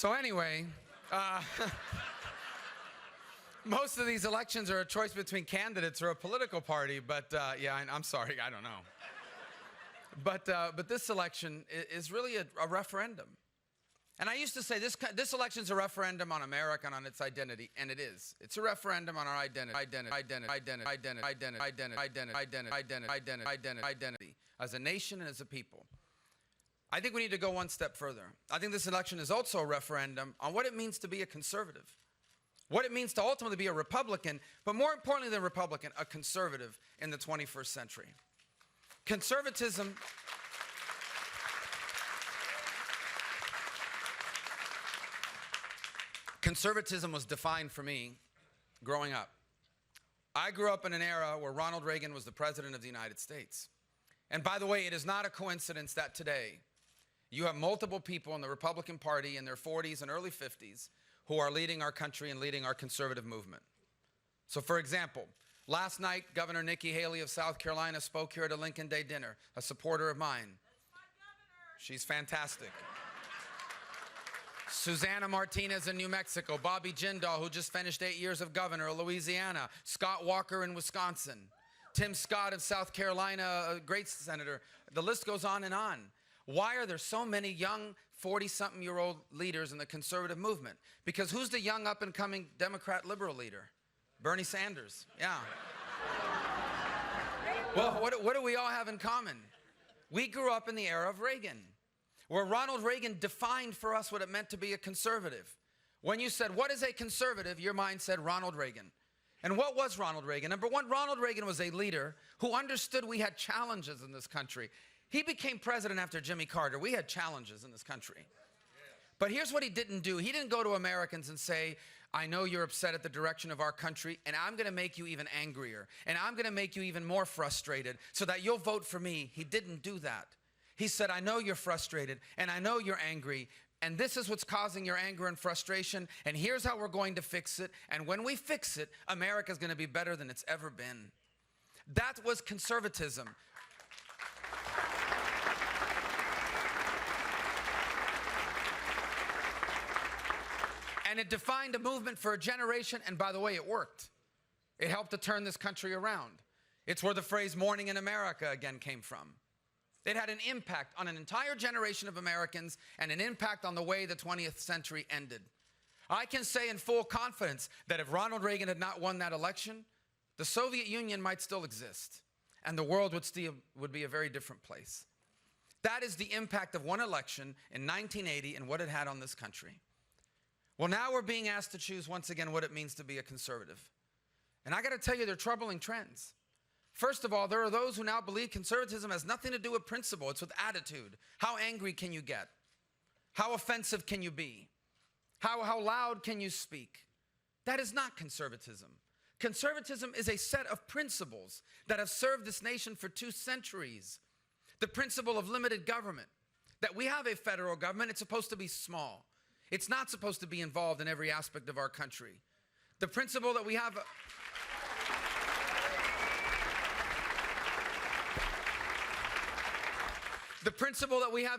So anyway, most of these elections are a choice between candidates or a political party, but yeah, I'm sorry, I don't know. But this election is really a referendum. And I used to say this election's a referendum on America and on its identity, and it is. It's a referendum on our identity as a nation and as a people. I think we need to go one step further. I think this election is also a referendum on what it means to be a conservative, what it means to ultimately be a Republican, but more importantly than Republican, a conservative in the 21st century. Conservatism was defined for me growing up. I grew up in an era where Ronald Reagan was the president of the United States. And by the way, it is not a coincidence that today you have multiple people in the Republican Party in their 40s and early 50s who are leading our country and leading our conservative movement. So for example, last night, Governor Nikki Haley of South Carolina spoke here at a Lincoln Day dinner, a supporter of mine. That's my governor. She's fantastic. Susana Martinez in New Mexico, Bobby Jindal, who just finished 8 years of governor of Louisiana, Scott Walker in Wisconsin, Tim Scott of South Carolina, a great senator. The list goes on and on. Why are there so many young 40-something-year-old leaders in the conservative movement? Because who's the young up-and-coming Democrat liberal leader? Bernie Sanders, yeah. Well, what do we all have in common? We grew up in the era of Reagan, where Ronald Reagan defined for us what it meant to be a conservative. When you said, what is a conservative? Your mind said Ronald Reagan. And what was Ronald Reagan? Number one, Ronald Reagan was a leader who understood we had challenges in this country. He became president after Jimmy Carter. We had challenges in this country. But here's what he didn't do. He didn't go to Americans and say, I know you're upset at the direction of our country, and I'm going to make you even angrier, and I'm going to make you even more frustrated so that you'll vote for me. He didn't do that. He said, I know you're frustrated, and I know you're angry, and this is what's causing your anger and frustration, and here's how we're going to fix it, and when we fix it, America's going to be better than it's ever been. That was conservatism. And it defined a movement for a generation, and by the way, it worked. It helped to turn this country around. It's where the phrase "morning in America" again came from. It had an impact on an entire generation of Americans and an impact on the way the 20th century ended. I can say in full confidence that if Ronald Reagan had not won that election, the Soviet Union might still exist, and the world would be a very different place. That is the impact of one election in 1980 and what it had on this country. Well, now we're being asked to choose once again what it means to be a conservative. And I got to tell you, they're troubling trends. First of all, there are those who now believe conservatism has nothing to do with principle. It's with attitude. How angry can you get? How offensive can you be? How loud can you speak? That is not conservatism. Conservatism is a set of principles that have served this nation for 2 centuries. The principle of limited government, that we have a federal government, it's supposed to be small. It's not supposed to be involved in every aspect of our country. The principle that we have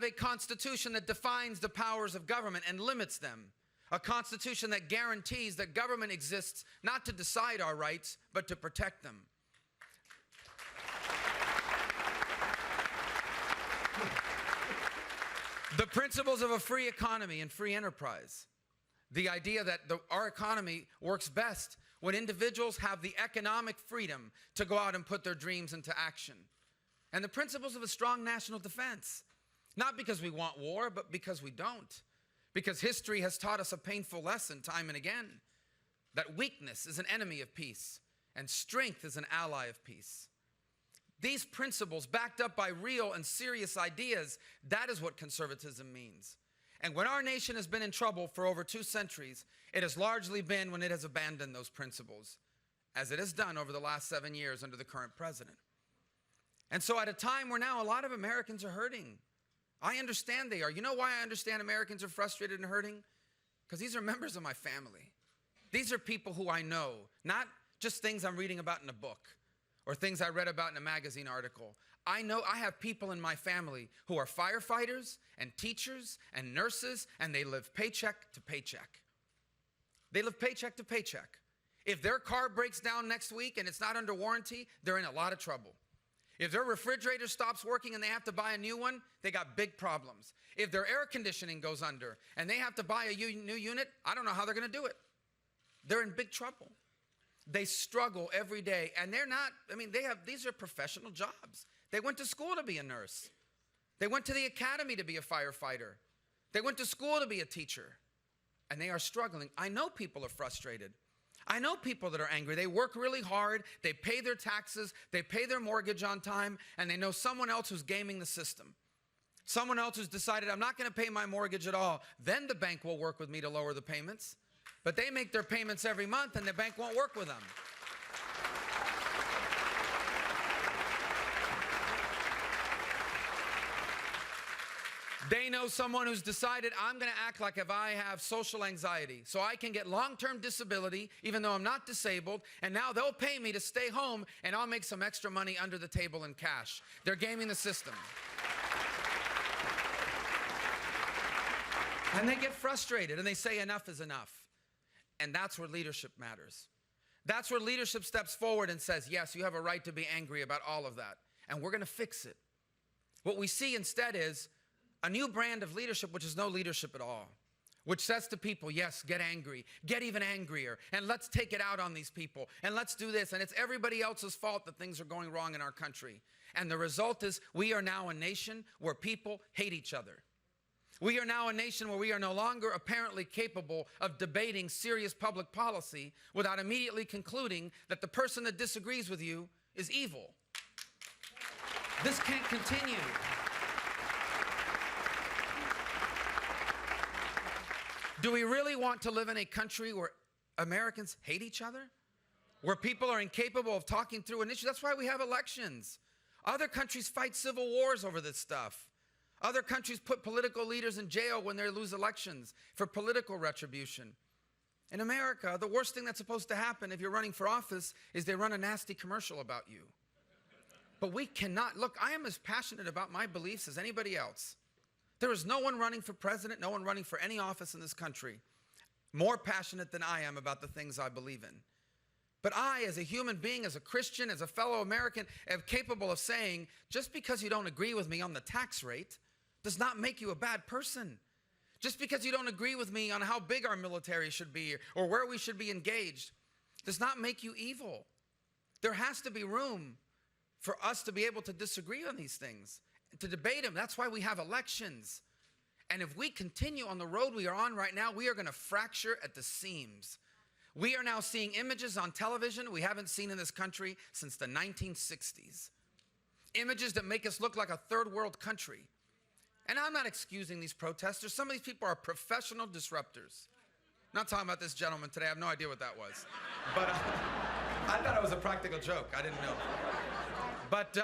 a constitution that defines the powers of government and limits them. A constitution that guarantees that government exists not to decide our rights, but to protect them. The principles of a free economy and free enterprise. The idea that our economy works best when individuals have the economic freedom to go out and put their dreams into action. And the principles of a strong national defense. Not because we want war, but because we don't. Because history has taught us a painful lesson time and again, that weakness is an enemy of peace and strength is an ally of peace. These principles, backed up by real and serious ideas, that is what conservatism means. And when our nation has been in trouble for over 2 centuries, it has largely been when it has abandoned those principles, as it has done over the last 7 years under the current president. And so at a time where now a lot of Americans are hurting, I understand they are. You know why I understand Americans are frustrated and hurting? Because these are members of my family. These are people who I know, not just things I'm reading about in a book or things I read about in a magazine article. I know I have people in my family who are firefighters and teachers and nurses, and they live paycheck to paycheck. They live paycheck to paycheck. If their car breaks down next week and it's not under warranty, they're in a lot of trouble. If their refrigerator stops working and they have to buy a new one, they got big problems. If their air conditioning goes under and they have to buy a new unit, I don't know how they're going to do it. They're in big trouble. They struggle every day, and they're not, these are professional jobs. They went to school to be a nurse. They went to the academy to be a firefighter. They went to school to be a teacher, and they are struggling. I know people are frustrated. I know people that are angry. They work really hard. They pay their taxes. They pay their mortgage on time, and they know someone else who's gaming the system. Someone else who's decided, I'm not going to pay my mortgage at all. Then the bank will work with me to lower the payments. But they make their payments every month, and the bank won't work with them. They know someone who's decided, I'm going to act like if I have social anxiety, so I can get long-term disability, even though I'm not disabled, and now they'll pay me to stay home, and I'll make some extra money under the table in cash. They're gaming the system. And they get frustrated, and they say enough is enough. And that's where leadership matters. That's where leadership steps forward and says, yes, you have a right to be angry about all of that, and we're going to fix it. What we see instead is a new brand of leadership, which is no leadership at all, which says to people, yes, get angry, get even angrier, and let's take it out on these people, and let's do this, and it's everybody else's fault that things are going wrong in our country. And the result is we are now a nation where people hate each other. We are now a nation where we are no longer apparently capable of debating serious public policy without immediately concluding that the person that disagrees with you is evil. This can't continue. Do we really want to live in a country where Americans hate each other? Where people are incapable of talking through an issue? That's why we have elections. Other countries fight civil wars over this stuff. Other countries put political leaders in jail when they lose elections for political retribution. In America, the worst thing that's supposed to happen if you're running for office is they run a nasty commercial about you. But we cannot. Look, I am as passionate about my beliefs as anybody else. There is no one running for president, no one running for any office in this country more passionate than I am about the things I believe in. But I, as a human being, as a Christian, as a fellow American, am capable of saying, just because you don't agree with me on the tax rate does not make you a bad person. Just because you don't agree with me on how big our military should be or where we should be engaged does not make you evil. There has to be room for us to be able to disagree on these things, to debate them. That's why we have elections. And if we continue on the road we are on right now, we are going to fracture at the seams. We are now seeing images on television we haven't seen in this country since the 1960s. Images that make us look like a third world country. And I'm not excusing these protesters. Some of these people are professional disruptors. I'm not talking about this gentleman today. I have no idea what that was. But I thought it was a practical joke. I didn't know. But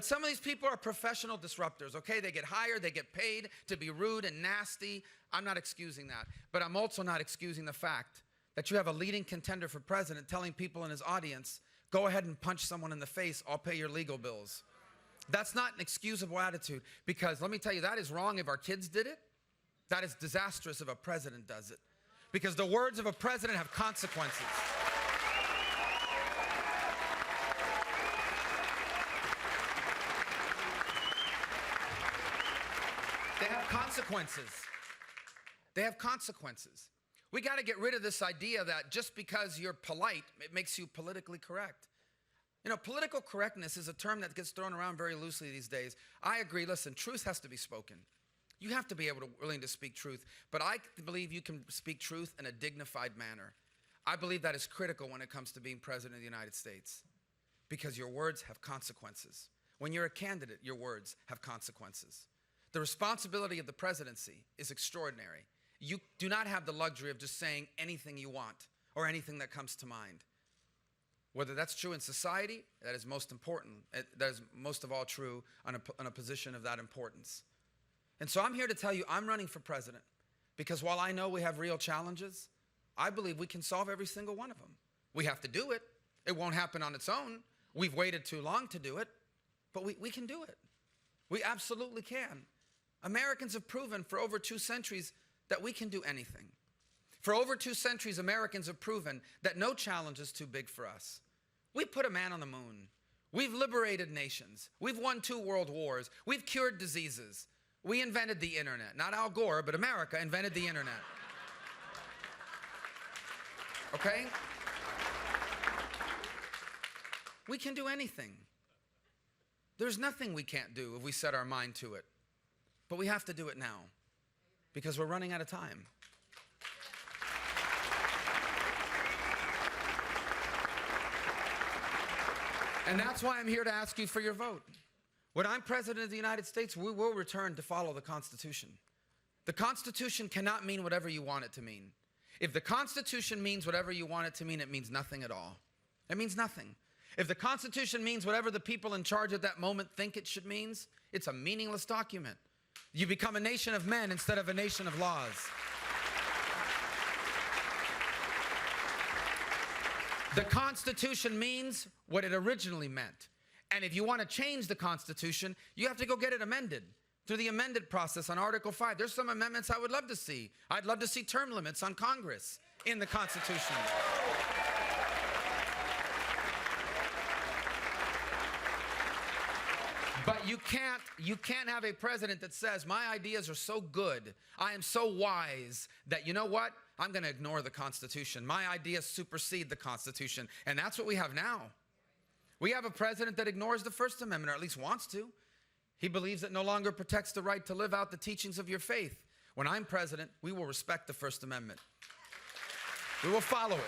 some of these people are professional disruptors, okay? They get hired, they get paid to be rude and nasty. I'm not excusing that. But I'm also not excusing the fact that you have a leading contender for president telling people in his audience, go ahead and punch someone in the face, I'll pay your legal bills. That's not an excusable attitude, because let me tell you, that is wrong if our kids did it. That is disastrous if a president does it, because the words of a president have consequences. They have consequences. They have consequences. We got to get rid of this idea that just because you're polite, it makes you politically correct. You know, political correctness is a term that gets thrown around very loosely these days. I agree. Listen, truth has to be spoken. You have to be willing to speak truth. But I believe you can speak truth in a dignified manner. I believe that is critical when it comes to being president of the United States, because your words have consequences. When you're a candidate, your words have consequences. The responsibility of the presidency is extraordinary. You do not have the luxury of just saying anything you want or anything that comes to mind. Whether that's true in society, that is most important. That is most of all true on a position of that importance. And so I'm here to tell you, I'm running for president because while I know we have real challenges, I believe we can solve every single one of them. We have to do it. It won't happen on its own, We've waited too long to do it, but we can do it. We absolutely can. Americans have proven for over 2 centuries that we can do anything. For over 2 centuries, Americans have proven that no challenge is too big for us. We put a man on the moon. We've liberated nations. We've won 2 world wars. We've cured diseases. We invented the internet. Not Al Gore, but America invented the internet. Okay? We can do anything. There's nothing we can't do if we set our mind to it. But we have to do it now because we're running out of time. And that's why I'm here to ask you for your vote. When I'm President of the United States, we will return to follow the Constitution. The Constitution cannot mean whatever you want it to mean. If the Constitution means whatever you want it to mean, it means nothing at all. It means nothing. If the Constitution means whatever the people in charge at that moment think it should mean, it's a meaningless document. You become a nation of men instead of a nation of laws. The Constitution means what it originally meant. And if you want to change the Constitution, you have to go get it amended through the amended process on Article 5. There's some amendments I would love to see. I'd love to see term limits on Congress in the Constitution. But you can't have a president that says, my ideas are so good, I am so wise, that you know what? I'm going to ignore the Constitution. My ideas supersede the Constitution. And that's what we have now. We have a president that ignores the First Amendment, or at least wants to. He believes it no longer protects the right to live out the teachings of your faith. When I'm president, we will respect the First Amendment. We will follow it.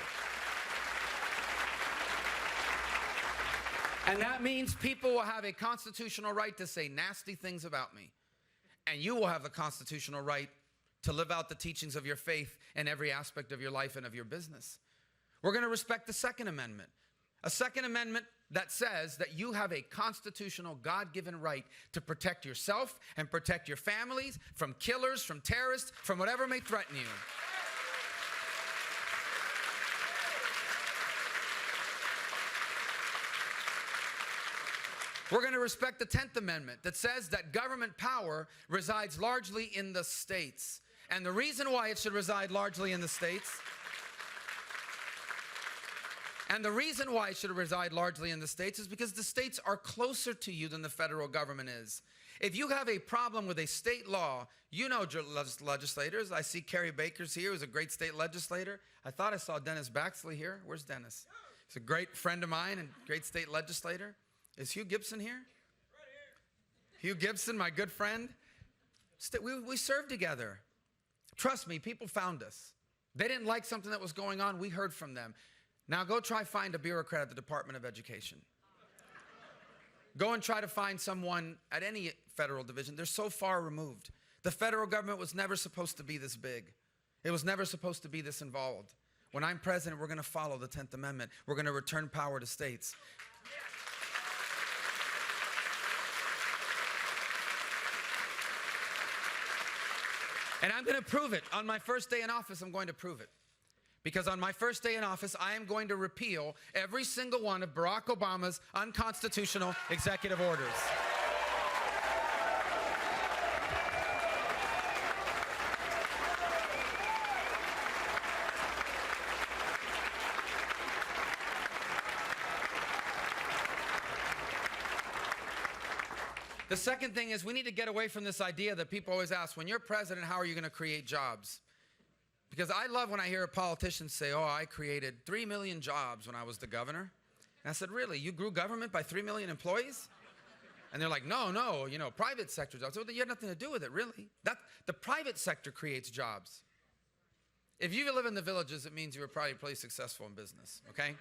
And that means people will have a constitutional right to say nasty things about me. And you will have the constitutional right to live out the teachings of your faith in every aspect of your life and of your business. We're going to respect the Second Amendment. A Second Amendment that says that you have a constitutional, God-given right to protect yourself and protect your families from killers, from terrorists, from whatever may threaten you. We're going to respect the 10th Amendment that says that government power resides largely in the states. And the reason why it should reside largely in the states, is because the states are closer to you than the federal government is. If you have a problem with a state law, you know legislators. I see Kerry Baker's here, who's a great state legislator. I thought I saw Dennis Baxley here. Where's Dennis? He's a great friend of mine and great state legislator. Is Hugh Gibson here? Right here. Hugh Gibson, my good friend. We served together. Trust me, people found us. They didn't like something that was going on. We heard from them. Now go try find a bureaucrat at the Department of Education. Go and try to find someone at any federal division. They're so far removed. The federal government was never supposed to be this big. It was never supposed to be this involved. When I'm president, we're going to follow the 10th Amendment. We're going to return power to states. And I'm going to prove it. On my first day in office, I'm going to prove it. Because on my first day in office, I am going to repeal every single one of Barack Obama's unconstitutional executive orders. The second thing is we need to get away from this idea that people always ask, when you're president, how are you going to create jobs? Because I love when I hear a politician say, oh, I created 3 million jobs when I was the governor. And I said, really? You grew government by 3 million employees? And they're like, no, you know, private sector jobs. So you had nothing to do with it, really. The private sector creates jobs. If you live in the villages, it means you were probably pretty successful in business, okay?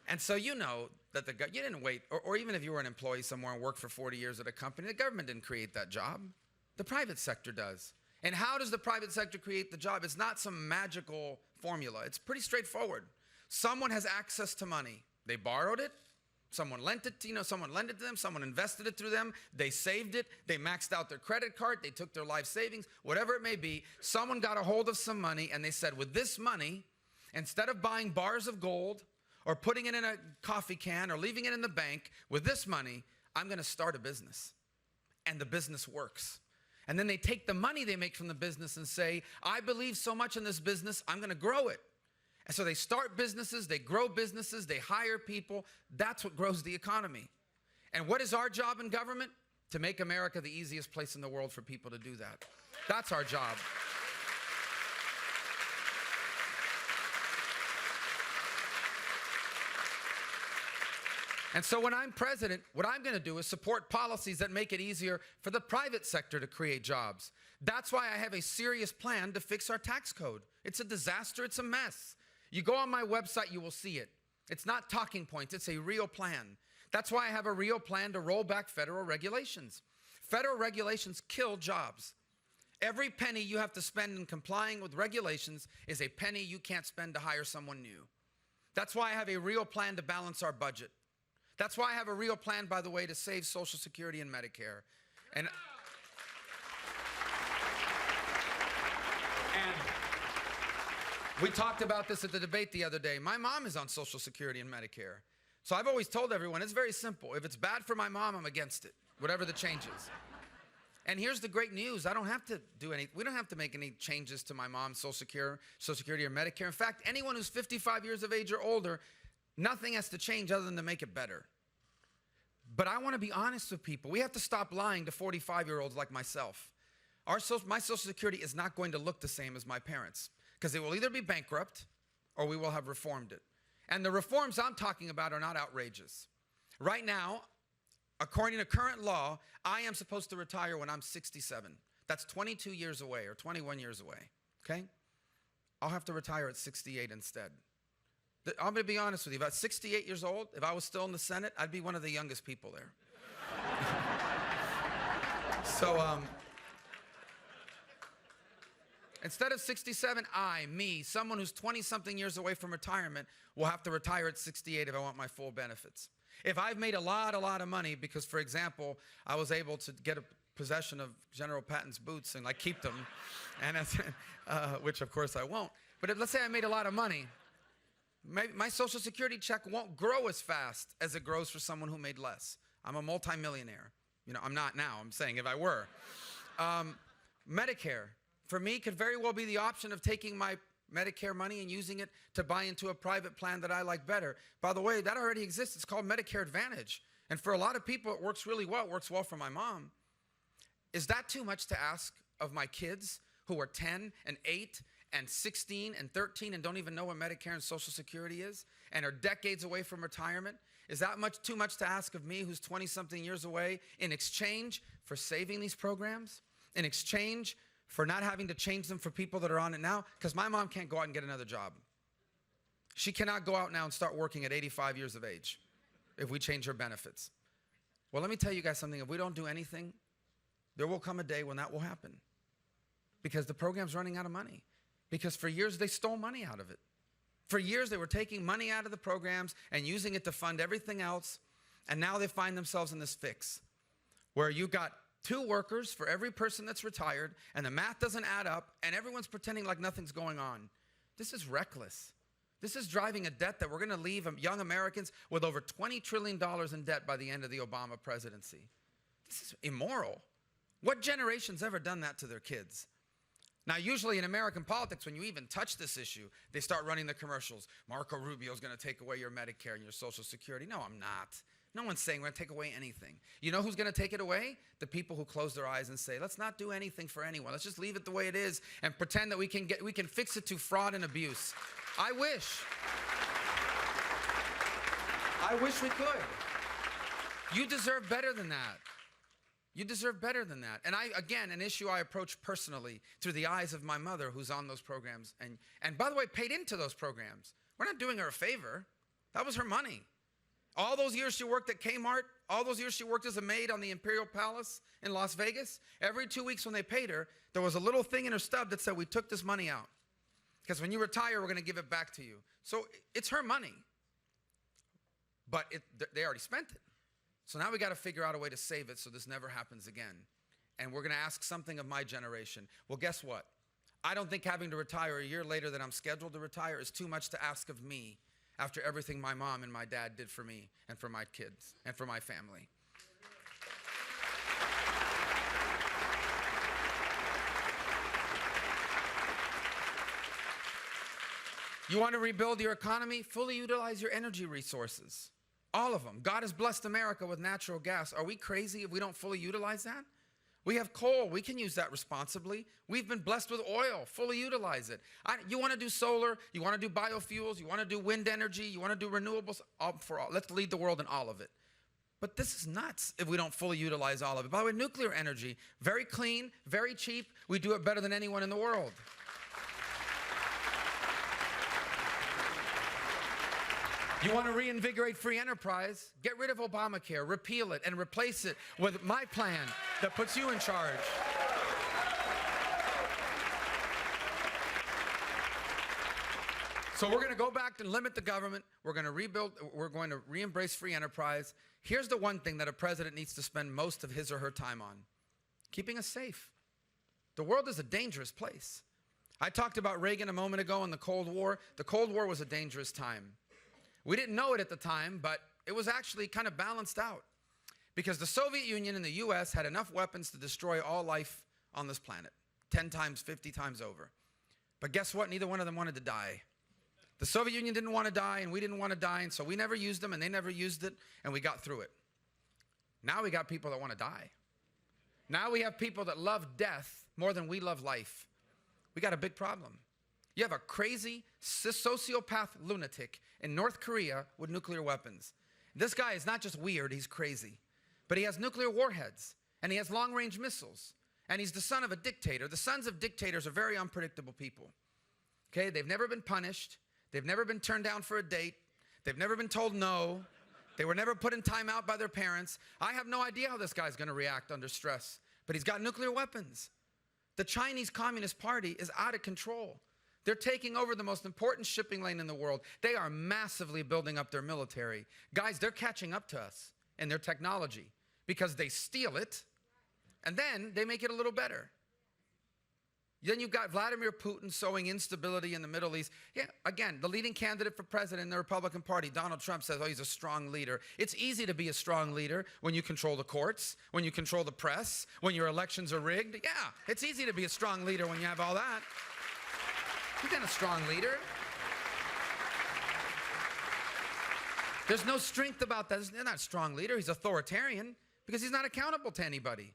And so you know that you didn't wait, or even if you were an employee somewhere and worked for 40 years at a company, the government didn't create that job. The private sector does. And how does the private sector create the job? It's not some magical formula. It's pretty straightforward. Someone has access to money. They borrowed it. Someone lent it to, someone lent it to them. Someone invested it through them. They saved it. They maxed out their credit card. They took their life savings, whatever it may be. Someone got a hold of some money and they said, with this money, instead of buying bars of gold or putting it in a coffee can or leaving it in the bank. With this money, I'm going to start a business. And the business works. And then they take the money they make from the business and say, I believe so much in this business, I'm going to grow it. And so they start businesses, they grow businesses, they hire people. That's what grows the economy. And what is our job in government? To make America the easiest place in the world for people to do that. That's our job. And so when I'm president, what I'm going to do is support policies that make it easier for the private sector to create jobs. That's why I have a serious plan to fix our tax code. It's a disaster. It's a mess. You go on my website, you will see it. It's not talking points. It's a real plan. That's why I have a real plan to roll back federal regulations. Federal regulations kill jobs. Every penny you have to spend in complying with regulations is a penny you can't spend to hire someone new. That's why I have a real plan to balance our budget. That's why I have a real plan, by the way, to save Social Security and Medicare. And we talked about this at the debate the other day. My mom is on Social Security and Medicare. So I've always told everyone, it's very simple. If it's bad for my mom, I'm against it, whatever the change is. And here's the great news. I don't have to do any, we don't have to make any changes to my mom's Social Security or Medicare. In fact, anyone who's 55 years of age or older, nothing has to change other than to make it better. But I want to be honest with people. We have to stop lying to 45-year-olds like myself. My Social Security is not going to look the same as my parents, because it will either be bankrupt or we will have reformed it. And the reforms I'm talking about are not outrageous. Right now, according to current law, I am supposed to retire when I'm 67. That's 22 years away or 21 years away, okay? I'll have to retire at 68 instead. I'm going to be honest with you. About 68 years old, if I was still in the Senate, I'd be one of the youngest people there. So, instead of 67, someone who's 20-something years away from retirement, will have to retire at 68 if I want my full benefits. If I've made a lot of money because, for example, I was able to get a possession of General Patton's boots and keep them, and which of course I won't. But let's say I made a lot of money. My Social Security check won't grow as fast as it grows for someone who made less. I'm a multimillionaire. You know, I'm not now. I'm saying if I were. Medicare, for me, could very well be the option of taking my Medicare money and using it to buy into a private plan that I like better. By the way, that already exists. It's called Medicare Advantage. And for a lot of people, it works really well. It works well for my mom. Is that too much to ask of my kids who are 10 and 8 and 16 and 13 and don't even know what Medicare and Social Security is and are decades away from retirement? Is that too much to ask of me, who's 20-something years away, in exchange for saving these programs? In exchange for not having to change them for people that are on it now? Because my mom can't go out and get another job. She cannot go out now and start working at 85 years of age if we change her benefits. Well, let me tell you guys something. If we don't do anything, there will come a day when that will happen. Because the program's running out of money. Because for years, they stole money out of it. For years, they were taking money out of the programs and using it to fund everything else. And now they find themselves in this fix where you've got 2 workers for every person that's retired, and the math doesn't add up, and everyone's pretending like nothing's going on. This is reckless. This is driving a debt that we're going to leave young Americans with over $20 trillion in debt by the end of the Obama presidency. This is immoral. What generation's ever done that to their kids? Now, usually in American politics, when you even touch this issue, they start running the commercials. Marco Rubio is going to take away your Medicare and your Social Security. No, I'm not. No one's saying we're going to take away anything. You know who's going to take it away? The people who close their eyes and say, let's not do anything for anyone. Let's just leave it the way it is and pretend that we can fix it to fraud and abuse. I wish we could. You deserve better than that. You deserve better than that. And again, an issue I approach personally through the eyes of my mother, who's on those programs and by the way, paid into those programs. We're not doing her a favor. That was her money. All those years she worked at Kmart, all those years she worked as a maid on the Imperial Palace in Las Vegas, every 2 weeks when they paid her, there was a little thing in her stub that said, we took this money out. Because when you retire, we're going to give it back to you. So it's her money. But they already spent it. So now we got to figure out a way to save it so this never happens again. And we're going to ask something of my generation. Well, guess what? I don't think having to retire a year later than I'm scheduled to retire is too much to ask of me. after everything my mom and my dad did for me and for my kids and for my family. You want to rebuild your economy? Fully utilize your energy resources. All of them. God has blessed America with natural gas. Are we crazy if we don't fully utilize that? We have coal. We can use that responsibly. We've been blessed with oil. Fully utilize it. You want to do solar. You want to do biofuels. You want to do wind energy. You want to do renewables. All for all. Let's lead the world in all of it. But this is nuts if we don't fully utilize all of it. By the way, nuclear energy, very clean, very cheap. We do it better than anyone in the world. You want to reinvigorate free enterprise? Get rid of Obamacare, repeal it, and replace it with my plan that puts you in charge. So we're going to go back and limit the government. We're going to rebuild. We're going to re-embrace free enterprise. Here's the one thing that a president needs to spend most of his or her time on: keeping us safe. The world is a dangerous place. I talked about Reagan a moment ago and the Cold War. The Cold War was a dangerous time. We didn't know it at the time, but it was actually kind of balanced out because the Soviet Union and the US had enough weapons to destroy all life on this planet, 10 times, 50 times over. But guess what? Neither one of them wanted to die. The Soviet Union didn't want to die, and we didn't want to die, and so we never used them, and they never used it, and we got through it. Now we got people that want to die. Now we have people that love death more than we love life. We got a big problem. You have a crazy sociopath lunatic in North Korea with nuclear weapons. This guy is not just weird, he's crazy. But he has nuclear warheads, and he has long-range missiles, and he's the son of a dictator. The sons of dictators are very unpredictable people. Okay, they've never been punished. They've never been turned down for a date. They've never been told no. They were never put in timeout by their parents. I have no idea how this guy's going to react under stress, but he's got nuclear weapons. The Chinese Communist Party is out of control. They're taking over the most important shipping lane in the world. They are massively building up their military. Guys, they're catching up to us in their technology because they steal it, and then they make it a little better. Then you've got Vladimir Putin sowing instability in the Middle East. Yeah, again, the leading candidate for president in the Republican Party, Donald Trump, says, oh, he's a strong leader. It's easy to be a strong leader when you control the courts, when you control the press, when your elections are rigged. Yeah, it's easy to be a strong leader when you have all that. He's not a strong leader. There's no strength about that. He's not a strong leader. He's authoritarian because he's not accountable to anybody.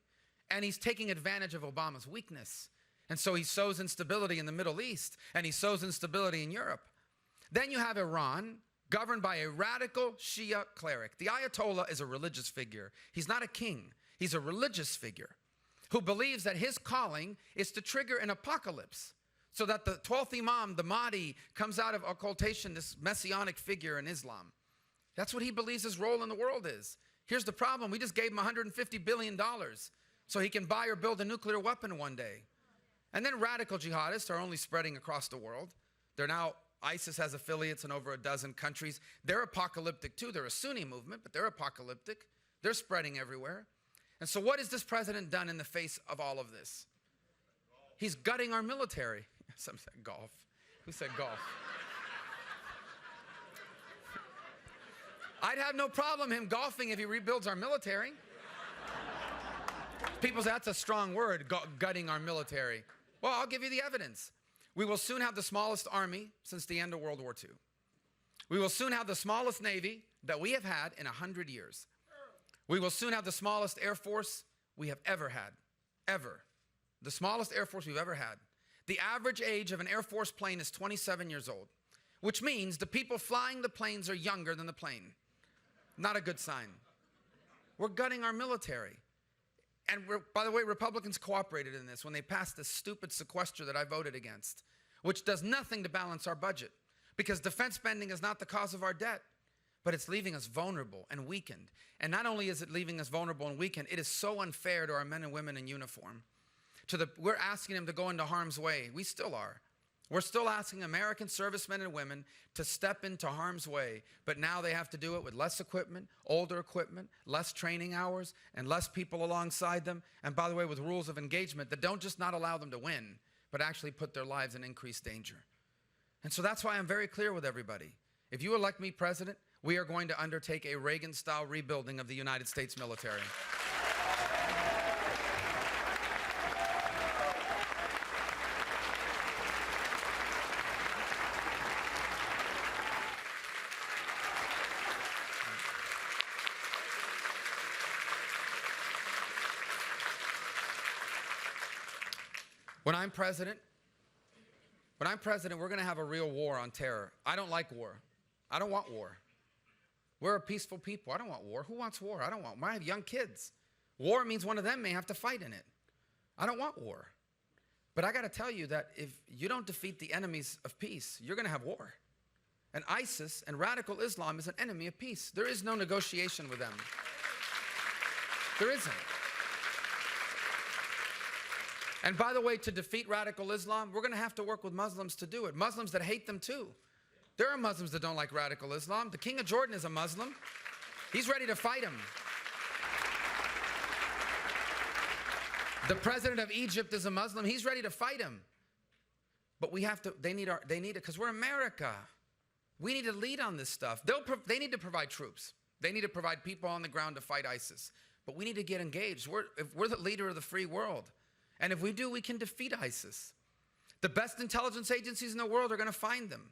And he's taking advantage of Obama's weakness. And so he sows instability in the Middle East, and he sows instability in Europe. Then you have Iran, governed by a radical Shia cleric. The Ayatollah is a religious figure. He's not a king. He's a religious figure who believes that his calling is to trigger an apocalypse, so that the 12th Imam, the Mahdi, comes out of occultation, this messianic figure in Islam. That's what he believes his role in the world is. Here's the problem. We just gave him $150 billion so he can buy or build a nuclear weapon one day. And then radical jihadists are only spreading across the world. They're now, ISIS has affiliates in over a dozen countries. They're apocalyptic too. They're a Sunni movement, but they're apocalyptic. They're spreading everywhere. And so what has this president done in the face of all of this? He's gutting our military. Some said golf. Who said golf? I'd have no problem him golfing if he rebuilds our military. People say that's a strong word, gutting our military. Well, I'll give you the evidence. We will soon have the smallest army since the end of World War II. We will soon have the smallest Navy that we have had in 100 years. We will soon have the smallest Air Force we have ever had. Ever. The smallest Air Force we've ever had. The average age of an Air Force plane is 27 years old, which means the people flying the planes are younger than the plane. Not a good sign. We're gutting our military. And by the way, Republicans cooperated in this when they passed this stupid sequester that I voted against, which does nothing to balance our budget, because defense spending is not the cause of our debt, but it's leaving us vulnerable and weakened. And not only is it leaving us vulnerable and weakened, it is so unfair to our men and women in uniform. We're asking them to go into harm's way. We still are. We're still asking American servicemen and women to step into harm's way, but now they have to do it with less equipment, older equipment, less training hours, and less people alongside them. And by the way, with rules of engagement that don't just not allow them to win, but actually put their lives in increased danger. And so that's why I'm very clear with everybody. If you elect me president, we are going to undertake a Reagan-style rebuilding of the United States military. When I'm president, we're going to have a real war on terror. I don't like war. I don't want war. We're a peaceful people. I don't want war. Who wants war? I don't want war. I have young kids. War means one of them may have to fight in it. I don't want war. But I got to tell you that if you don't defeat the enemies of peace, you're going to have war. And ISIS and radical Islam is an enemy of peace. There is no negotiation with them. There isn't. And by the way, to defeat radical Islam, we're going to have to work with Muslims to do it. Muslims that hate them too. There are Muslims that don't like radical Islam. The King of Jordan is a Muslim. He's ready to fight him. The president of Egypt is a Muslim. He's ready to fight him. But we have to, they need it because we're America. We need to lead on this stuff. They need to provide troops. They need to provide people on the ground to fight ISIS. But we need to get engaged. We're the leader of the free world. And if we do, we can defeat ISIS. The best intelligence agencies in the world are going to find them.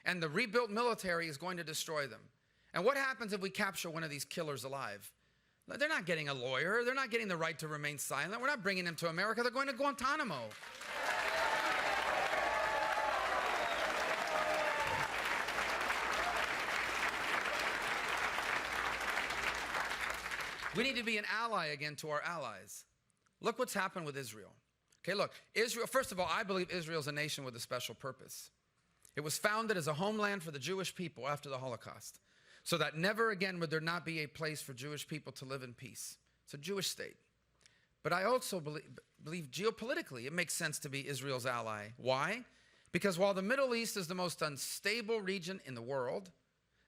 And the rebuilt military is going to destroy them. And what happens if we capture one of these killers alive? They're not getting a lawyer. They're not getting the right to remain silent. We're not bringing them to America. They're going to Guantanamo. We need to be an ally again to our allies. Look what's happened with Israel. Okay, look, Israel, first of all, I believe Israel is a nation with a special purpose. It was founded as a homeland for the Jewish people after the Holocaust, so that never again would there not be a place for Jewish people to live in peace. It's a Jewish state. But I also believe geopolitically it makes sense to be Israel's ally. Why? Because while the Middle East is the most unstable region in the world,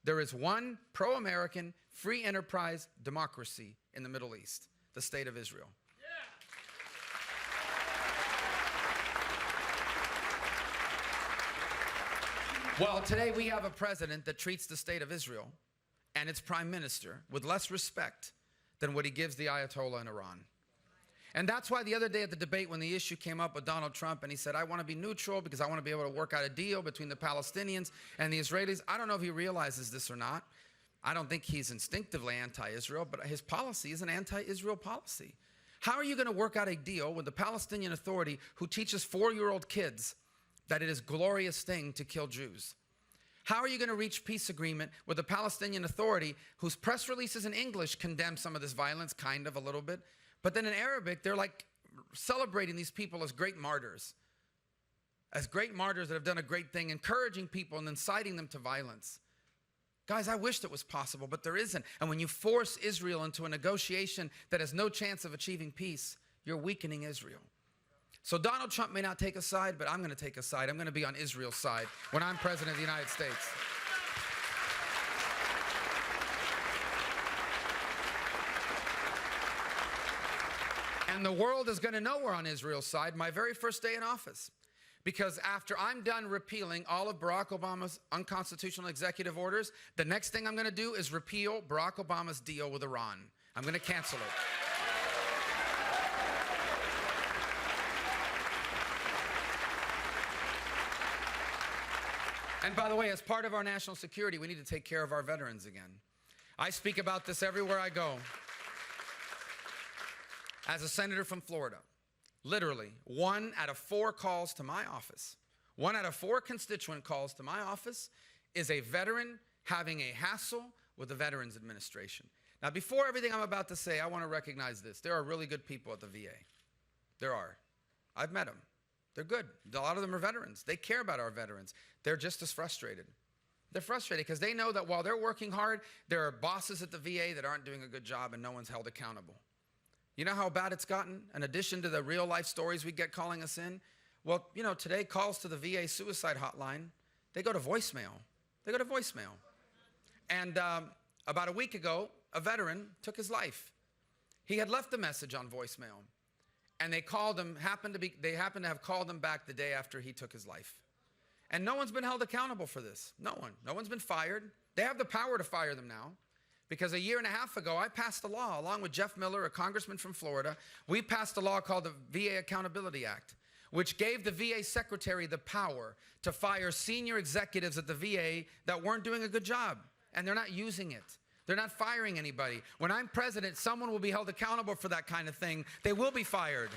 there is one pro-American, free enterprise democracy in the Middle East, the state of Israel. Well, today we have a president that treats the state of Israel and its prime minister with less respect than what he gives the Ayatollah in Iran. And that's why the other day at the debate when the issue came up with Donald Trump and he said, I want to be neutral because I want to be able to work out a deal between the Palestinians and the Israelis. I don't know if he realizes this or not. I don't think he's instinctively anti-Israel, but his policy is an anti-Israel policy. How are you going to work out a deal with the Palestinian Authority who teaches 4-year-old kids that it is a glorious thing to kill Jews? How are you going to reach peace agreement with the Palestinian Authority whose press releases in English condemn some of this violence, kind of a little bit, but then in Arabic, they're like celebrating these people as great martyrs that have done a great thing, encouraging people and inciting them to violence. Guys, I wished it was possible, but there isn't. And when you force Israel into a negotiation that has no chance of achieving peace, you're weakening Israel. So Donald Trump may not take a side, but I'm going to take a side. I'm going to be on Israel's side when I'm president of the United States. And the world is going to know we're on Israel's side my very first day in office. Because after I'm done repealing all of Barack Obama's unconstitutional executive orders, the next thing I'm going to do is repeal Barack Obama's deal with Iran. I'm going to cancel it. And by the way, as part of our national security, we need to take care of our veterans again. I speak about this everywhere I go. As a senator from Florida, literally 1 out of 4 calls to my office, 1 out of 4 constituent calls to my office is a veteran having a hassle with the Veterans Administration. Now, before everything I'm about to say, I want to recognize this. There are really good people at the VA. There are. I've met them. They're good. A lot of them are veterans. They care about our veterans. They're just as frustrated. They're frustrated because they know that while they're working hard, there are bosses at the VA that aren't doing a good job and no one's held accountable. You know how bad it's gotten? In addition to the real life stories we get calling us in? Well, you know, today calls to the VA suicide hotline, they go to voicemail. They go to voicemail. And about a week ago, a veteran took his life. He had left a message on voicemail. And they called him, they happened to have called him back the day after he took his life. And no one's been held accountable for this. No one. No one's been fired. They have the power to fire them now. Because a year and a half ago, I passed a law, along with Jeff Miller, a congressman from Florida. We passed a law called the VA Accountability Act, which gave the VA secretary the power to fire senior executives at the VA that weren't doing a good job. And they're not using it. They're not firing anybody. When I'm president, someone will be held accountable for that kind of thing. They will be fired.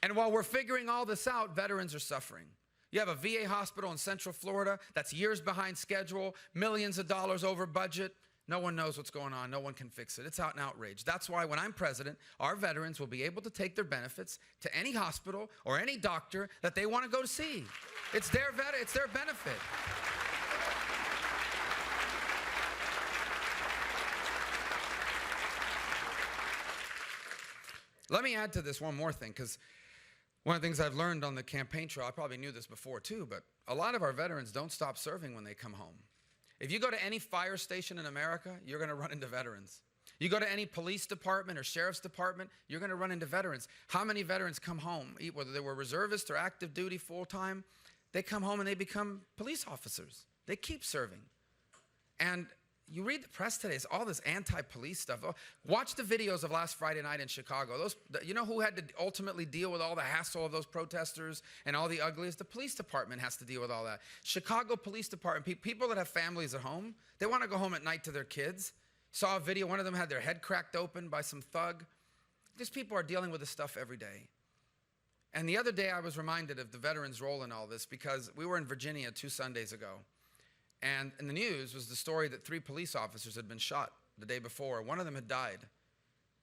And while we're figuring all this out, veterans are suffering. You have a VA hospital in Central Florida that's years behind schedule, millions of dollars over budget. No one knows what's going on. No one can fix it. It's out in outrage. That's why when I'm president, our veterans will be able to take their benefits to any hospital or any doctor that they want to go to see. It's their benefit. Let me add to this one more thing, because one of the things I've learned on the campaign trail, I probably knew this before too, but a lot of our veterans don't stop serving when they come home. If you go to any fire station in America, you're going to run into veterans. You go to any police department or sheriff's department, you're going to run into veterans. How many veterans come home, whether they were reservists or active duty full-time, they come home and they become police officers. They keep serving. And you read the press today, it's all this anti-police stuff. Watch the videos of last Friday night in Chicago. You know who had to ultimately deal with all the hassle of those protesters and all the ugliest? The police department has to deal with all that. Chicago Police Department, people that have families at home, they want to go home at night to their kids. Saw a video, one of them had their head cracked open by some thug. These people are dealing with this stuff every day. And the other day I was reminded of the veterans' role in all this, because we were in Virginia 2 Sundays ago. And in the news was the story that 3 police officers had been shot the day before. One of them had died.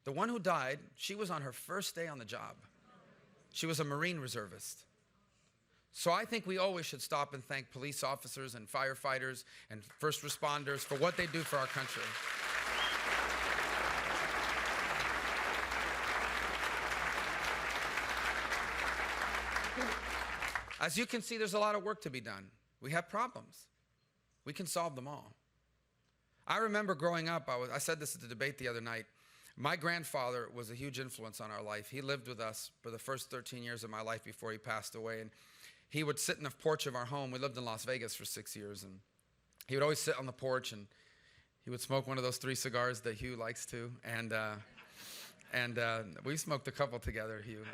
The one who died, she was on her first day on the job. She was a Marine reservist. So I think we always should stop and thank police officers and firefighters and first responders for what they do for our country. As you can see, there's a lot of work to be done. We have problems. We can solve them all. I remember growing up, I said this at the debate the other night, my grandfather was a huge influence on our life. He lived with us for the first 13 years of my life before he passed away. And he would sit in the porch of our home. We lived in Las Vegas for 6 years. And he would always sit on the porch and he would smoke one of those 3 cigars that Hugh likes to. And we smoked a couple together, Hugh.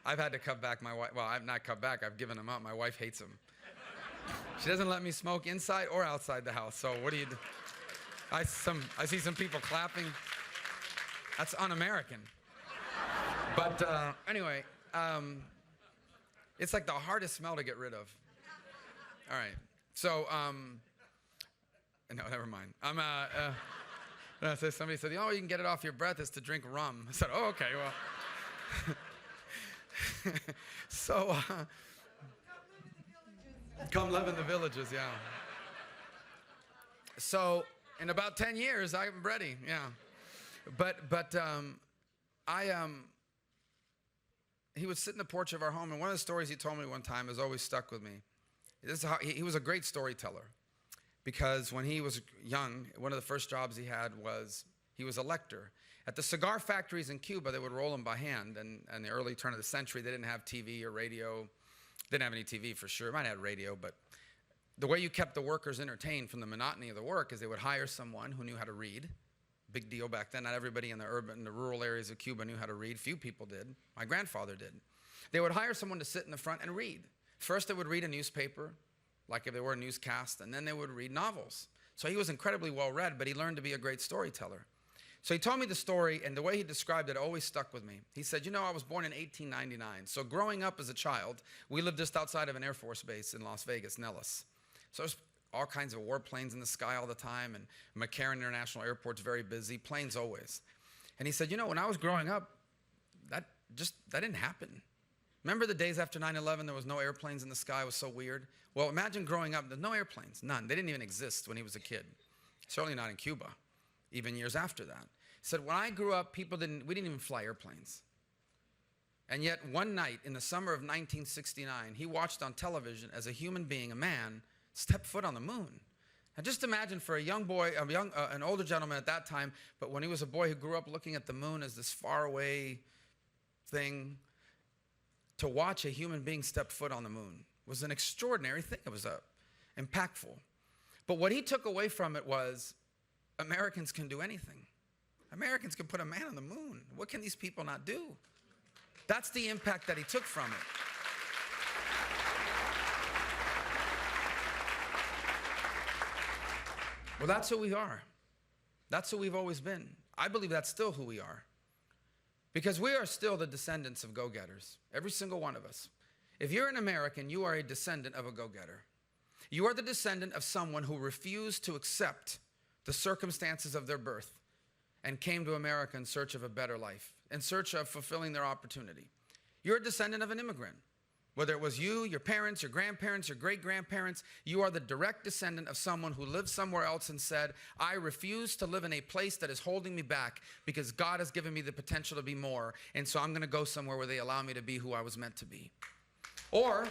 I've had to cut back my wife. Well, I've not cut back. I've given him up. My wife hates him. She doesn't let me smoke inside or outside the house. So what do you do? I see some people clapping. That's un-American. But anyway, it's like the hardest smell to get rid of. All right. So, no, never mind. Somebody said, oh, you can get it off your breath is to drink rum. I said, oh, okay, well. So, come live in the villages, yeah. So, in about 10 years, I'm ready, yeah. But he would sit in the porch of our home, and one of the stories he told me one time has always stuck with me. This is how he was a great storyteller, because when he was young, one of the first jobs he had was he was a lector. At the cigar factories in Cuba, they would roll them by hand, and in the early turn of the century, they didn't have TV or radio. Didn't have any TV for sure. Might have had radio, but the way you kept the workers entertained from the monotony of the work is they would hire someone who knew how to read. Big deal back then. Not everybody in the rural areas of Cuba knew how to read. Few people did. My grandfather did. They would hire someone to sit in the front and read. First, they would read a newspaper, like if they were a newscast, and then they would read novels. So he was incredibly well read, but he learned to be a great storyteller. So he told me the story, and the way he described it always stuck with me. He said, you know, I was born in 1899. So growing up as a child, we lived just outside of an Air Force base in Las Vegas, Nellis. So there's all kinds of warplanes in the sky all the time, and McCarran International Airport's very busy, planes always. And he said, you know, when I was growing up, that didn't happen. Remember the days after 9/11, there was no airplanes in the sky? It was so weird. Well, imagine growing up, there's no airplanes, none. They didn't even exist when he was a kid. Certainly not in Cuba, even years after that. He said, when I grew up, we didn't even fly airplanes. And yet one night in the summer of 1969, he watched on television as a human being, a man, step foot on the moon. And just imagine for a young boy, an older gentleman at that time, but when he was a boy who grew up looking at the moon as this faraway thing, to watch a human being step foot on the moon was an extraordinary thing. It was impactful. But what he took away from it was Americans can do anything. Americans can put a man on the moon. What can these people not do? That's the impact that he took from it. Well, that's who we are. That's who we've always been. I believe that's still who we are. Because we are still the descendants of go-getters, every single one of us. If you're an American, you are a descendant of a go-getter. You are the descendant of someone who refused to accept the circumstances of their birth and came to America in search of a better life, in search of fulfilling their opportunity. You're a descendant of an immigrant. Whether it was you, your parents, your grandparents, your great-grandparents, you are the direct descendant of someone who lived somewhere else and said, I refuse to live in a place that is holding me back because God has given me the potential to be more, and so I'm going to go somewhere where they allow me to be who I was meant to be. Or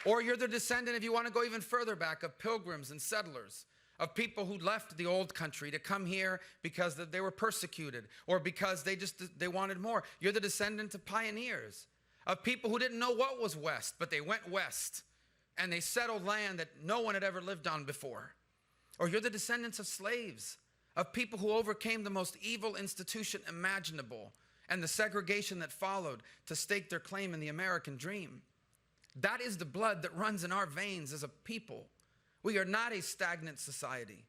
you're the descendant, if you want to go even further back, of pilgrims and settlers, of people who left the old country to come here because they were persecuted or because they wanted more. You're the descendant of pioneers, of people who didn't know what was west, but they went west and they settled land that no one had ever lived on before. Or you're the descendants of slaves, of people who overcame the most evil institution imaginable and the segregation that followed to stake their claim in the American dream. That is the blood that runs in our veins as a people. We are not a stagnant society.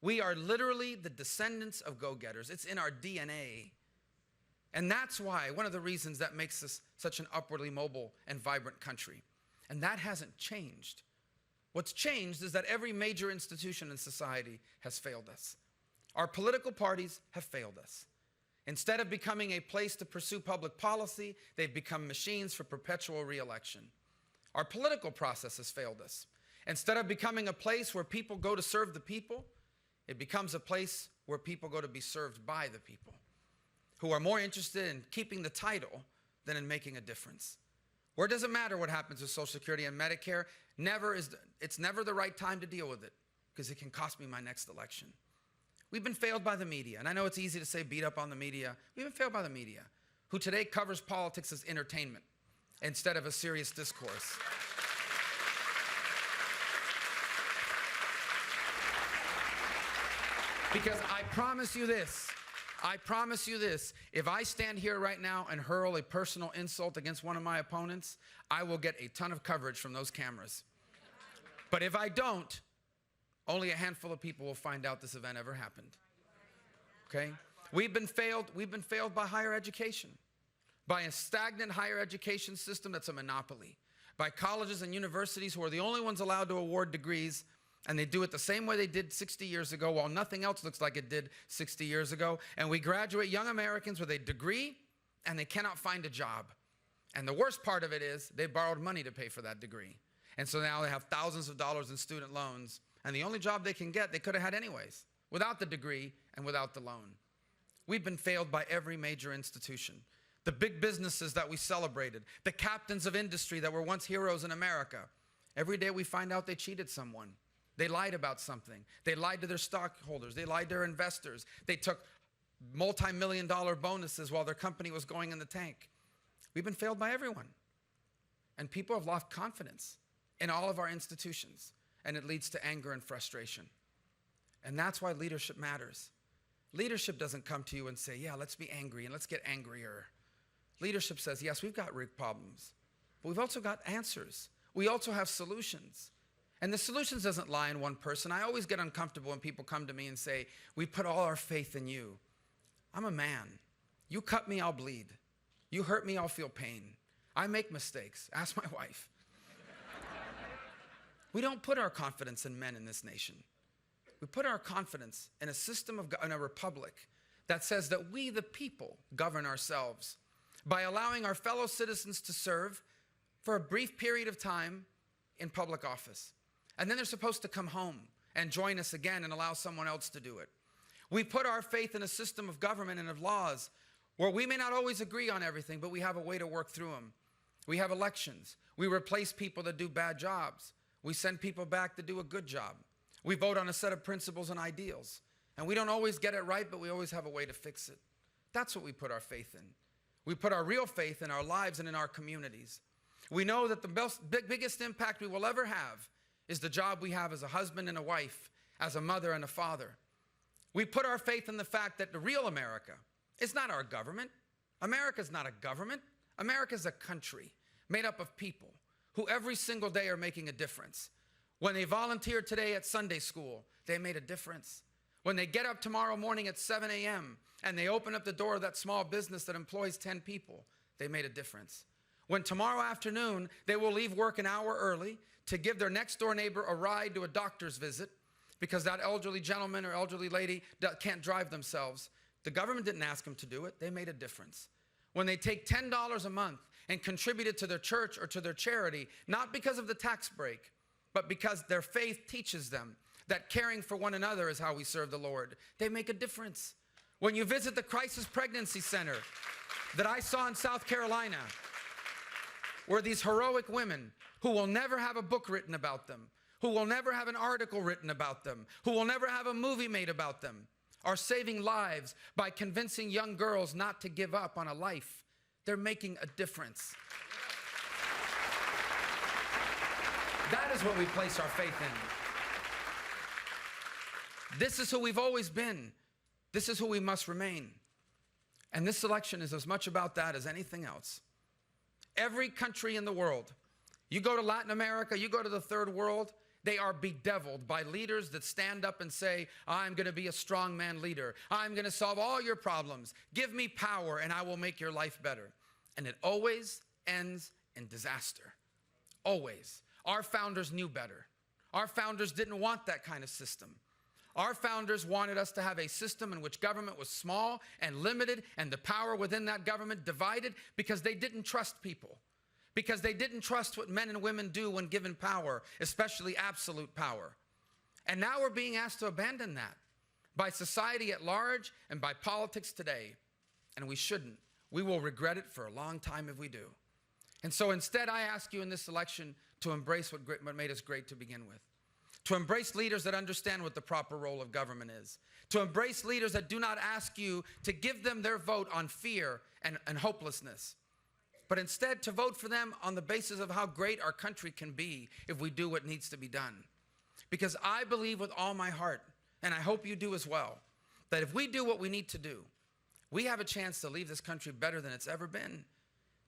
We are literally the descendants of go-getters. It's in our DNA. And that's why, one of the reasons that makes us such an upwardly mobile and vibrant country. And that hasn't changed. What's changed is that every major institution in society has failed us. Our political parties have failed us. Instead of becoming a place to pursue public policy, they've become machines for perpetual re-election. Our political process has failed us. Instead of becoming a place where people go to serve the people, it becomes a place where people go to be served by the people, who are more interested in keeping the title than in making a difference. Where it doesn't matter what happens with Social Security and Medicare, it's never the right time to deal with it because it can cost me my next election. We've been failed by the media, and I know it's easy to say beat up on the media. We've been failed by the media, who today covers politics as entertainment instead of a serious discourse. Because I promise you this, if I stand here right now and hurl a personal insult against one of my opponents, I will get a ton of coverage from those cameras. But if I don't, only a handful of people will find out this event ever happened. Okay? We've been failed by higher education, by a stagnant higher education system that's a monopoly, by colleges and universities who are the only ones allowed to award degrees. And they do it the same way they did 60 years ago, while nothing else looks like it did 60 years ago. And we graduate young Americans with a degree, and they cannot find a job. And the worst part of it is they borrowed money to pay for that degree. And so now they have thousands of dollars in student loans. And the only job they can get, they could have had anyways, without the degree and without the loan. We've been failed by every major institution. The big businesses that we celebrated, the captains of industry that were once heroes in America. Every day we find out they cheated someone. They lied about something. They lied to their stockholders. They lied to their investors. They took multi-million-dollar bonuses while their company was going in the tank. We've been failed by everyone. And people have lost confidence in all of our institutions, and it leads to anger and frustration. And that's why leadership matters. Leadership doesn't come to you and say, yeah, let's be angry and let's get angrier. Leadership says, yes, we've got problems, but we've also got answers. We also have solutions. And the solutions doesn't lie in one person. I always get uncomfortable when people come to me and say, we put all our faith in you. I'm a man. You cut me, I'll bleed. You hurt me, I'll feel pain. I make mistakes. Ask my wife. We don't put our confidence in men in this nation. We put our confidence in a system in a republic that says that we, the people, govern ourselves by allowing our fellow citizens to serve for a brief period of time in public office. And then they're supposed to come home and join us again and allow someone else to do it. We put our faith in a system of government and of laws where we may not always agree on everything, but we have a way to work through them. We have elections. We replace people that do bad jobs. We send people back to do a good job. We vote on a set of principles and ideals. And we don't always get it right, but we always have a way to fix it. That's what we put our faith in. We put our real faith in our lives and in our communities. We know that the biggest impact we will ever have is the job we have as a husband and a wife, as a mother and a father. We put our faith in the fact that the real America is not our government. America's not a government. America's a country made up of people who every single day are making a difference. When they volunteered today at Sunday school, they made a difference. When they get up tomorrow morning at 7 a.m. and they open up the door of that small business that employs 10 people, they made a difference. When tomorrow afternoon they will leave work an hour early to give their next door neighbor a ride to a doctor's visit because that elderly gentleman or elderly lady can't drive themselves. The government didn't ask them to do it. They made a difference. When they take $10 a month and contribute it to their church or to their charity, not because of the tax break, but because their faith teaches them that caring for one another is how we serve the Lord, they make a difference. When you visit the Crisis Pregnancy Center that I saw in South Carolina, where these heroic women who will never have a book written about them, who will never have an article written about them, who will never have a movie made about them, are saving lives by convincing young girls not to give up on a life. They're making a difference. That is what we place our faith in. This is who we've always been. This is who we must remain. And this election is as much about that as anything else. Every country in the world, you go to Latin America, you go to the third world, they are bedeviled by leaders that stand up and say, I'm going to be a strongman leader. I'm going to solve all your problems. Give me power and I will make your life better. And it always ends in disaster. Always. Our founders knew better. Our founders didn't want that kind of system. Our founders wanted us to have a system in which government was small and limited and the power within that government divided because they didn't trust people. Because they didn't trust what men and women do when given power, especially absolute power. And now we're being asked to abandon that by society at large and by politics today. And we shouldn't. We will regret it for a long time if we do. And so instead, I ask you in this election to embrace what made us great to begin with. To embrace leaders that understand what the proper role of government is. To embrace leaders that do not ask you to give them their vote on fear and hopelessness. But instead to vote for them on the basis of how great our country can be if we do what needs to be done. Because I believe with all my heart, and I hope you do as well, that if we do what we need to do, we have a chance to leave this country better than it's ever been.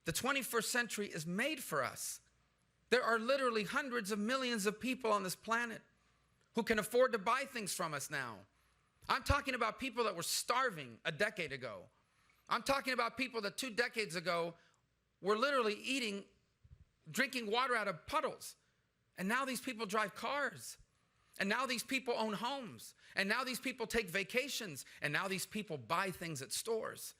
The 21st century is made for us. There are literally hundreds of millions of people on this planet who can afford to buy things from us now. I'm talking about people that were starving a decade ago. I'm talking about people that 2 decades ago were literally drinking water out of puddles. And now these people drive cars. And now these people own homes. And now these people take vacations. And now these people buy things at stores.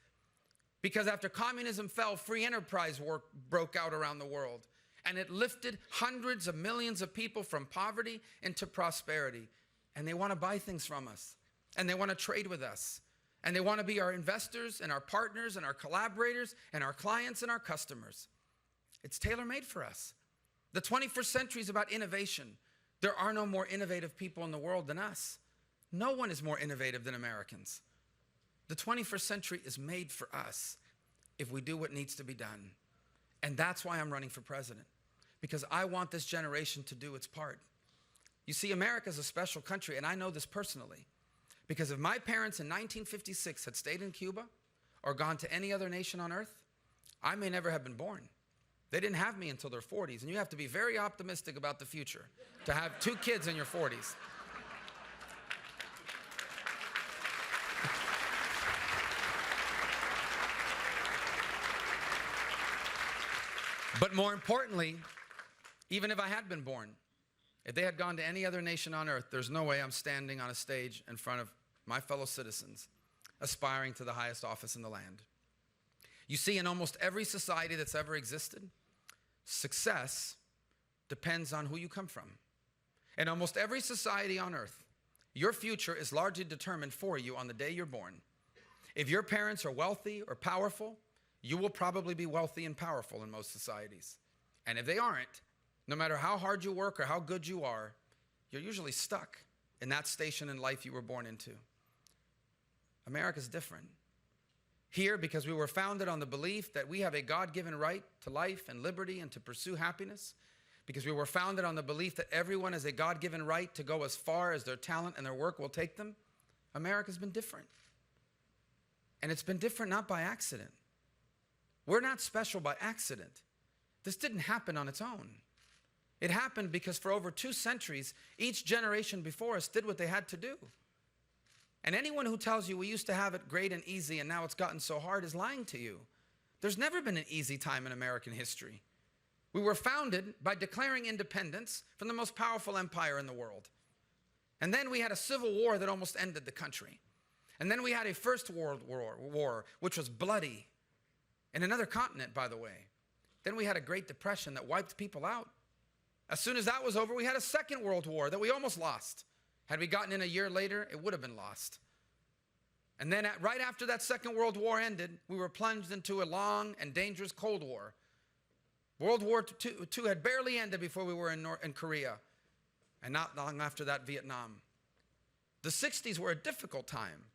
Because after communism fell, free enterprise broke out around the world. And it lifted hundreds of millions of people from poverty into prosperity. And they want to buy things from us. And they want to trade with us. And they want to be our investors and our partners and our collaborators and our clients and our customers. It's tailor-made for us. The 21st century is about innovation. There are no more innovative people in the world than us. No one is more innovative than Americans. The 21st century is made for us if we do what needs to be done. And that's why I'm running for president. Because I want this generation to do its part. You see, America is a special country, and I know this personally. Because if my parents in 1956 had stayed in Cuba or gone to any other nation on earth, I may never have been born. They didn't have me until their 40s, and you have to be very optimistic about the future to have 2 kids in your 40s. But more importantly, even if I had been born, if they had gone to any other nation on earth, there's no way I'm standing on a stage in front of my fellow citizens, aspiring to the highest office in the land. You see, in almost every society that's ever existed, success depends on who you come from. In almost every society on earth, your future is largely determined for you on the day you're born. If your parents are wealthy or powerful, you will probably be wealthy and powerful in most societies. And if they aren't, no matter how hard you work or how good you are, you're usually stuck in that station in life you were born into. America's different. Here, because we were founded on the belief that we have a God-given right to life and liberty and to pursue happiness, because we were founded on the belief that everyone has a God-given right to go as far as their talent and their work will take them, America's been different. And it's been different not by accident. We're not special by accident. This didn't happen on its own. It happened because for over 2 centuries, each generation before us did what they had to do. And anyone who tells you we used to have it great and easy and now it's gotten so hard is lying to you. There's never been an easy time in American history. We were founded by declaring independence from the most powerful empire in the world. And then we had a civil war that almost ended the country. And then we had a First World War, which was bloody, in another continent, by the way. Then we had a Great Depression that wiped people out. As soon as that was over, we had a Second World War that we almost lost. Had we gotten in a year later, it would have been lost. And then right after that Second World War ended, we were plunged into a long and dangerous Cold War. World War II had barely ended before we were in Korea, and not long after that, Vietnam. The 60s were a difficult time.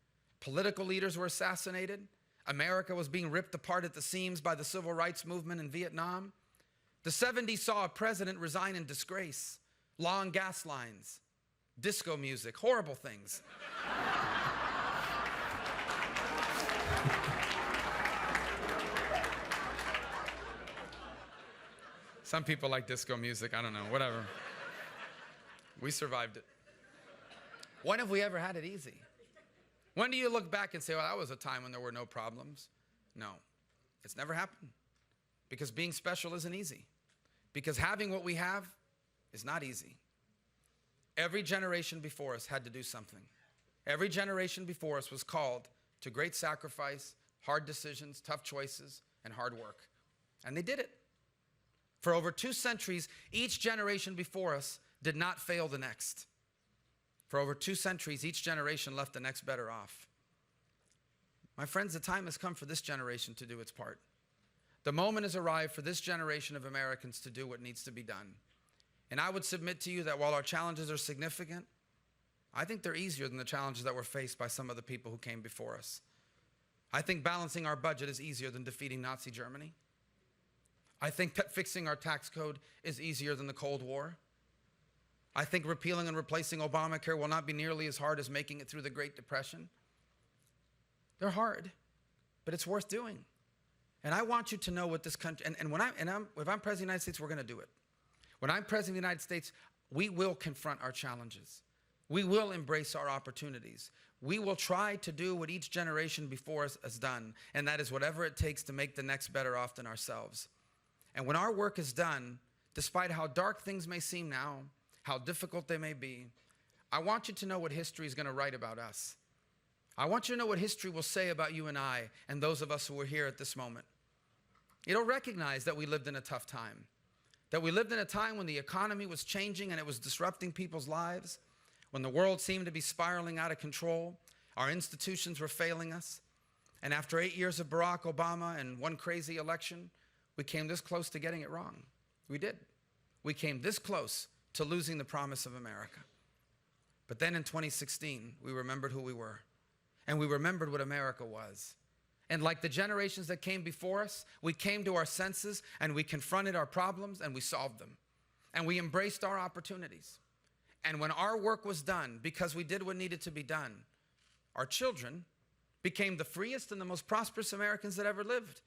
Political leaders were assassinated. America was being ripped apart at the seams by the civil rights movement in Vietnam. The 70s saw a president resign in disgrace, long gas lines, disco music, horrible things. Some people like disco music, I don't know, whatever. We survived it. When have we ever had it easy? When do you look back and say, well, that was a time when there were no problems? No, it's never happened. Because being special isn't easy. Because having what we have is not easy. Every generation before us had to do something. Every generation before us was called to great sacrifice, hard decisions, tough choices, and hard work. And they did it. For over 2 centuries, each generation before us did not fail the next. For over 2 centuries, each generation left the next better off. My friends, the time has come for this generation to do its part. The moment has arrived for this generation of Americans to do what needs to be done. And I would submit to you that while our challenges are significant, I think they're easier than the challenges that were faced by some of the people who came before us. I think balancing our budget is easier than defeating Nazi Germany. I think fixing our tax code is easier than the Cold War. I think repealing and replacing Obamacare will not be nearly as hard as making it through the Great Depression. They're hard, but it's worth doing. And I want you to know what this country, if I'm President of the United States, we're going to do it. When I'm President of the United States, we will confront our challenges. We will embrace our opportunities. We will try to do what each generation before us has done, and that is whatever it takes to make the next better off than ourselves. And when our work is done, despite how dark things may seem now, how difficult they may be, I want you to know what history is going to write about us. I want you to know what history will say about you and I and those of us who are here at this moment. It'll recognize that we lived in a tough time, that we lived in a time when the economy was changing and it was disrupting people's lives, when the world seemed to be spiraling out of control, our institutions were failing us, and after 8 years of Barack Obama and one crazy election, we came this close to getting it wrong. We did. We came this close to losing the promise of America. But then in 2016, we remembered who we were. And we remembered what America was. And like the generations that came before us, we came to our senses and we confronted our problems and we solved them. And we embraced our opportunities. And when our work was done, because we did what needed to be done, our children became the freest and the most prosperous Americans that ever lived.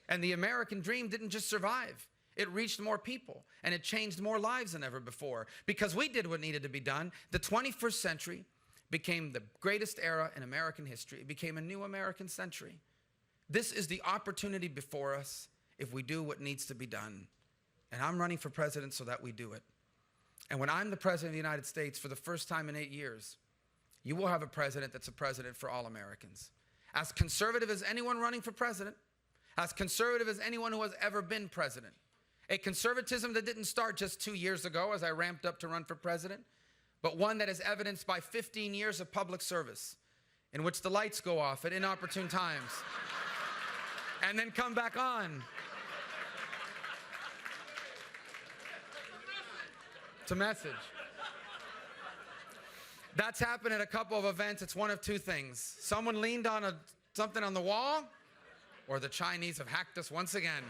And the American dream didn't just survive. It reached more people, and it changed more lives than ever before. Because we did what needed to be done, the 21st century became the greatest era in American history. It became a new American century. This is the opportunity before us if we do what needs to be done. And I'm running for president so that we do it. And when I'm the president of the United States for the first time in 8 years, you will have a president that's a president for all Americans. As conservative as anyone running for president, as conservative as anyone who has ever been president. A conservatism that didn't start just 2 years ago as I ramped up to run for president, but one that is evidenced by 15 years of public service in which the lights go off at inopportune times and then come back on. to message. That's happened at a couple of events. It's one of two things. Someone leaned on something on the wall, or the Chinese have hacked us once again.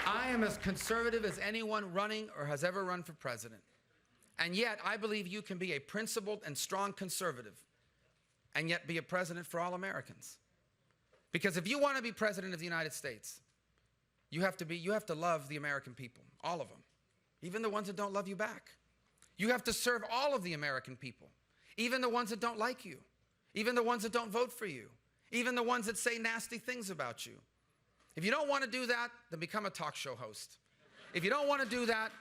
I am as conservative as anyone running or has ever run for president. And yet, I believe you can be a principled and strong conservative and yet be a president for all Americans. Because if you want to be president of the United States, you have to love the American people, all of them, even the ones that don't love you back. You have to serve all of the American people, even the ones that don't like you, even the ones that don't vote for you, even the ones that say nasty things about you. If you don't want to do that, then become a talk show host. If you don't want to do that,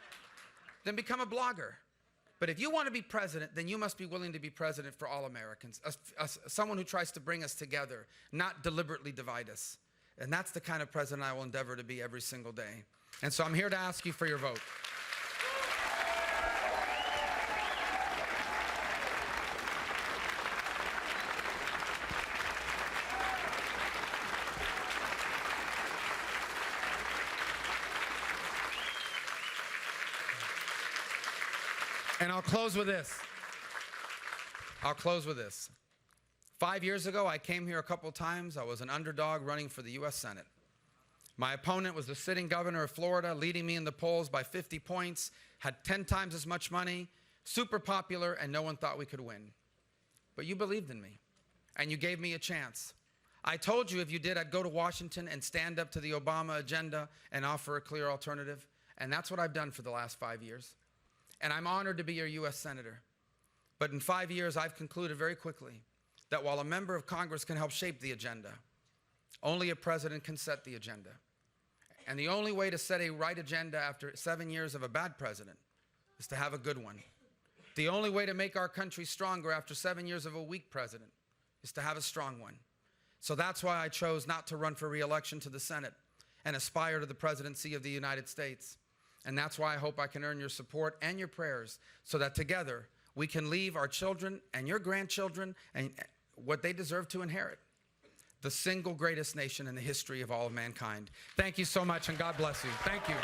then become a blogger. But if you want to be president, then you must be willing to be president for all Americans, someone who tries to bring us together, not deliberately divide us. And that's the kind of president I will endeavor to be every single day. And so I'm here to ask you for your vote. And I'll close with this. 5 years ago, I came here a couple times. I was an underdog running for the U.S. Senate. My opponent was the sitting governor of Florida, leading me in the polls by 50 points, had 10 times as much money, super popular, and no one thought we could win. But you believed in me, and you gave me a chance. I told you if you did, I'd go to Washington and stand up to the Obama agenda and offer a clear alternative. And that's what I've done for the last 5 years. And I'm honored to be your U.S. Senator. But in 5 years, I've concluded very quickly that while a member of Congress can help shape the agenda, only a president can set the agenda. And the only way to set a right agenda after 7 years of a bad president is to have a good one. The only way to make our country stronger after 7 years of a weak president is to have a strong one. So that's why I chose not to run for re-election to the Senate and aspire to the presidency of the United States. And that's why I hope I can earn your support and your prayers so that together we can leave our children and your grandchildren and what they deserve to inherit, the single greatest nation in the history of all of mankind. Thank you so much, and God bless you. Thank you.